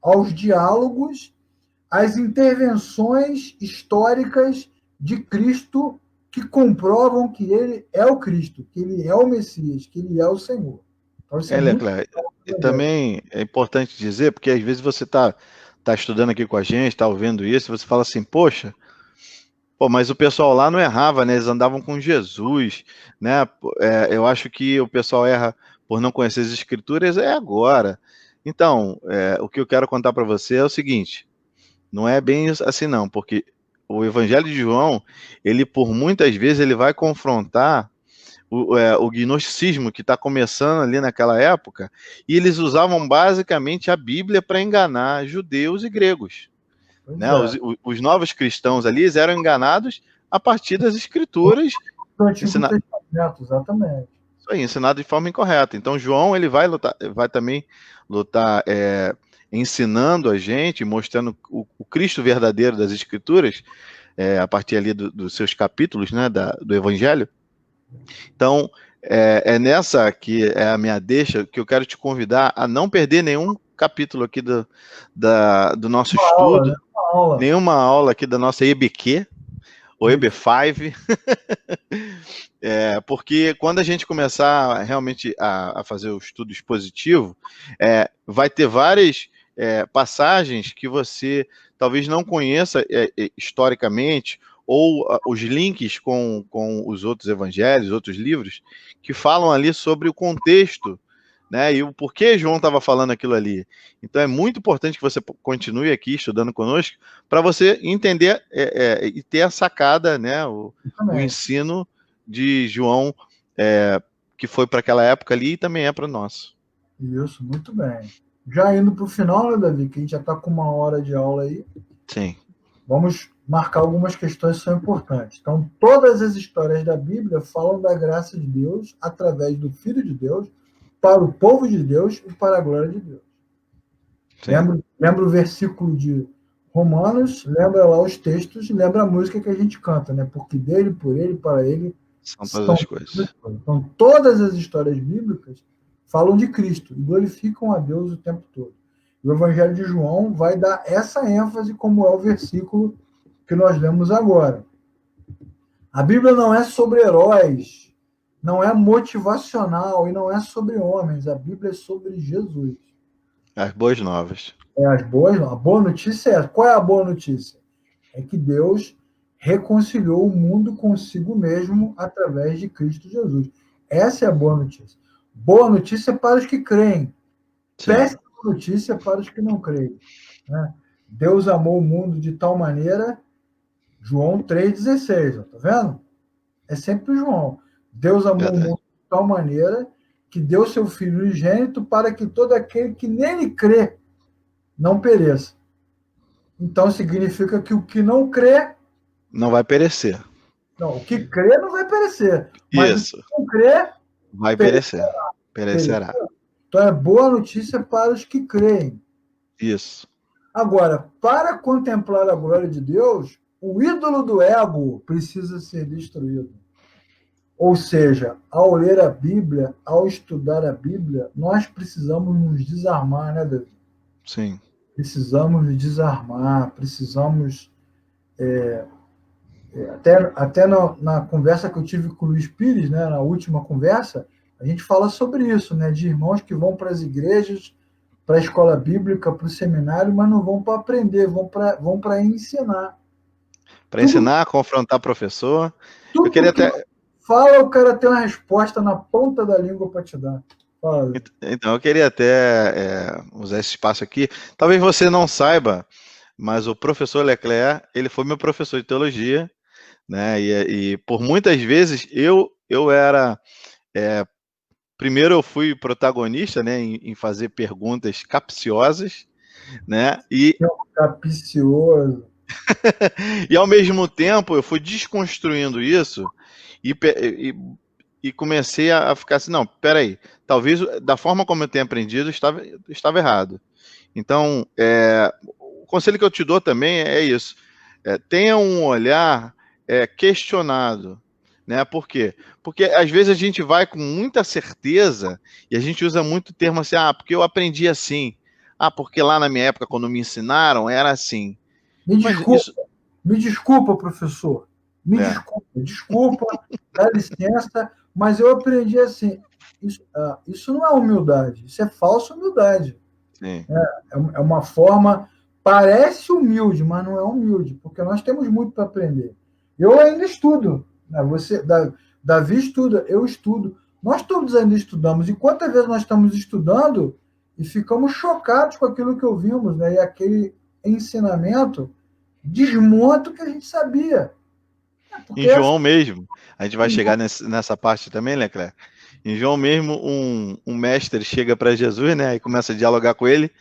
aos diálogos, às intervenções históricas de Cristo que comprovam que ele é o Cristo, que ele é o Messias, que ele é o Senhor. Então, isso é muito Leclerc, e importante. também é importante dizer, porque às vezes você tá estudando aqui com a gente, está ouvindo isso, e você fala assim, poxa, Pô, mas o pessoal lá não errava, né? Eles andavam com Jesus, né? Eu acho que o pessoal erra por não conhecer as escrituras agora. Então, o que eu quero contar para você é o seguinte: não é bem assim não, porque o Evangelho de João, ele por muitas vezes ele vai confrontar o gnosticismo que está começando ali naquela época, e eles usavam basicamente a Bíblia para enganar judeus e gregos. Pois Né? é. Os novos cristãos ali eles eram enganados a partir das escrituras, Do Antigo ensina, Testamento, exatamente. isso aí, ensinado de forma incorreta. Então João ele vai lutar, vai também lutar ensinando a gente, mostrando o Cristo verdadeiro das escrituras, a partir ali dos seus capítulos, né, do Evangelho. Então é nessa que é a minha deixa que eu quero te convidar a não perder nenhum capítulo aqui do nosso Uma aula, estudo, né? Uma aula. nenhuma aula aqui da nossa EBQ, ou EB5, porque quando a gente começar realmente a fazer o estudo expositivo, vai ter várias passagens que você talvez não conheça historicamente, ou os links com os outros evangelhos, outros livros, que falam ali sobre o contexto, né, e o porquê João estava falando aquilo ali. Então é muito importante que você continue aqui estudando conosco, para você entender e ter a sacada, né, o Exatamente. ensino de João, que foi para aquela época ali e também é para nós. Isso, muito bem. Já indo para o final, né, Davi, que a gente já está com uma hora de aula aí, Sim. vamos marcar algumas questões que são importantes. Então, todas as histórias da Bíblia falam da graça de Deus através do Filho de Deus, para o povo de Deus e para a glória de Deus. Lembra o versículo de Romanos, lembra lá os textos, lembra a música que a gente canta, né? Porque dele, por ele, para ele São todas são as coisas. Então, todas as histórias bíblicas falam de Cristo e glorificam a Deus o tempo todo. O Evangelho de João vai dar essa ênfase, como é o versículo que nós lemos agora. A Bíblia não é sobre heróis, não é motivacional e não é sobre homens. A Bíblia é sobre Jesus. As boas novas. A boa notícia é essa. Qual é a boa notícia? É que Deus reconciliou o mundo consigo mesmo através de Cristo Jesus. Essa é a boa notícia. Boa notícia para os que creem. Sim. Péssima notícia para os que não creem. Né? Deus amou o mundo de tal maneira, João 3,16, tá vendo? É sempre João. Deus amou o mundo de tal maneira que deu seu Filho unigênito para que todo aquele que nele crê não pereça. Então significa que o que não crê não vai perecer. Não, o que crê não vai perecer. Mas Isso. o que não crê, vai perecer. Perecerá. Então é boa notícia para os que creem. Isso. Agora, para contemplar a glória de Deus, o ídolo do ego precisa ser destruído. Ou seja, ao ler a Bíblia, ao estudar a Bíblia, nós precisamos nos desarmar, né, David? Sim. Precisamos nos desarmar, precisamos. Até na conversa que eu tive com o Luiz Pires, né, na última conversa, a gente fala sobre isso, né, de irmãos que vão para as igrejas, para a escola bíblica, para o seminário, mas não vão para aprender, vão para ensinar. Para ensinar, confrontar professor. Tudo eu queria que até fala, o cara tem uma resposta na ponta da língua para te dar. Fala. Então, eu queria até usar esse espaço aqui. Talvez você não saiba, mas o professor Leclerc, ele foi meu professor de teologia, né? E por muitas vezes eu era primeiro eu fui protagonista, né, em fazer perguntas capciosas, né? Capicioso. E ao mesmo tempo eu fui desconstruindo isso e comecei a ficar assim, não, peraí, talvez da forma como eu tenho aprendido estava errado. Então, o conselho que eu te dou também é isso, tenha um olhar questionado, né? Por quê? Porque às vezes a gente vai com muita certeza e a gente usa muito o termo assim, porque eu aprendi assim, porque lá na minha época, quando me ensinaram, era assim. Me desculpa, professor. Desculpa, dá licença, mas eu aprendi assim. Isso não é humildade, isso é falsa humildade. Sim. É uma forma, parece humilde, mas não é humilde, porque nós temos muito para aprender. Eu ainda estudo, né? Davi estuda, eu estudo. Nós todos ainda estudamos. E quantas vezes nós estamos estudando e ficamos chocados com aquilo que ouvimos, né? E aquele ensinamento desmonta o que a gente sabia. Em João mesmo, a gente vai chegar nessa parte também, Leclerc. Em João mesmo, um mestre chega para Jesus, né? E começa a dialogar com ele.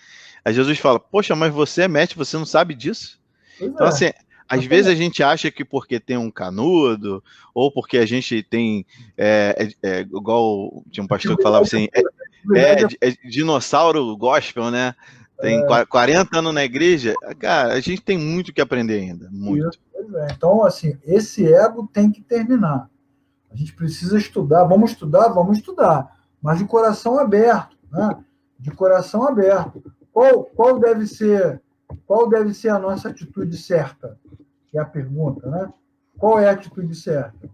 Aí Jesus fala: Poxa, mas você é mestre, você não sabe disso? Pois Então, é. assim, às vezes a gente acha que porque tem um canudo, ou porque a gente tem. Igual tinha um pastor que falava assim: dinossauro gospel, né? Tem 40 anos na igreja. Cara, a gente tem muito que aprender ainda. Muito. Pois é. Então, assim, esse ego tem que terminar. A gente precisa estudar, vamos estudar, mas de coração aberto, né? De coração aberto. Qual deve ser a nossa atitude certa? Que é a pergunta, né? Qual é a atitude certa?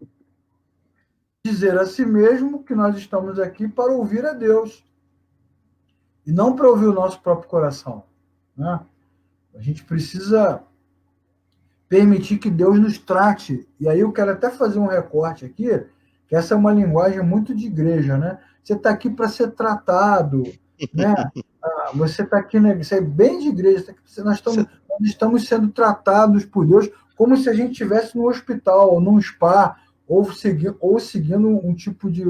Dizer a si mesmo que nós estamos aqui para ouvir a Deus e não para ouvir o nosso próprio coração, né? A gente precisa permitir que Deus nos trate. E aí eu quero até fazer um recorte aqui, que essa é uma linguagem muito de igreja, né? Você está aqui para ser tratado, né? Você está aqui, né? Isso é bem de igreja. Nós estamos sendo tratados por Deus como se a gente estivesse no hospital, ou num spa, ou seguindo um tipo de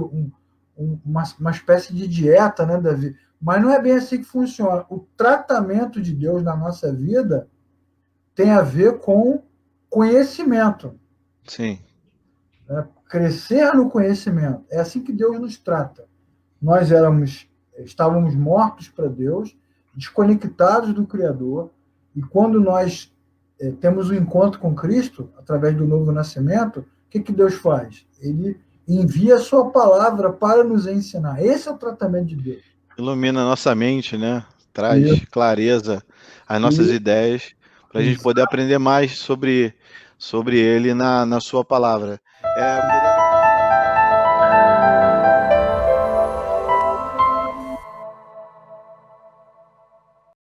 uma espécie de dieta, né, Davi? Mas não é bem assim que funciona. O tratamento de Deus na nossa vida tem a ver com conhecimento. Sim. Né? Crescer no conhecimento. É assim que Deus nos trata. Nós estávamos mortos para Deus, desconectados do Criador, e quando nós temos um encontro com Cristo, através do novo nascimento, o que Deus faz? Ele envia a sua palavra para nos ensinar. Esse é o tratamento de Deus. Ilumina a nossa mente, né? Traz clareza às nossas ideias, para a gente poder aprender mais sobre ele na sua palavra. Eu queria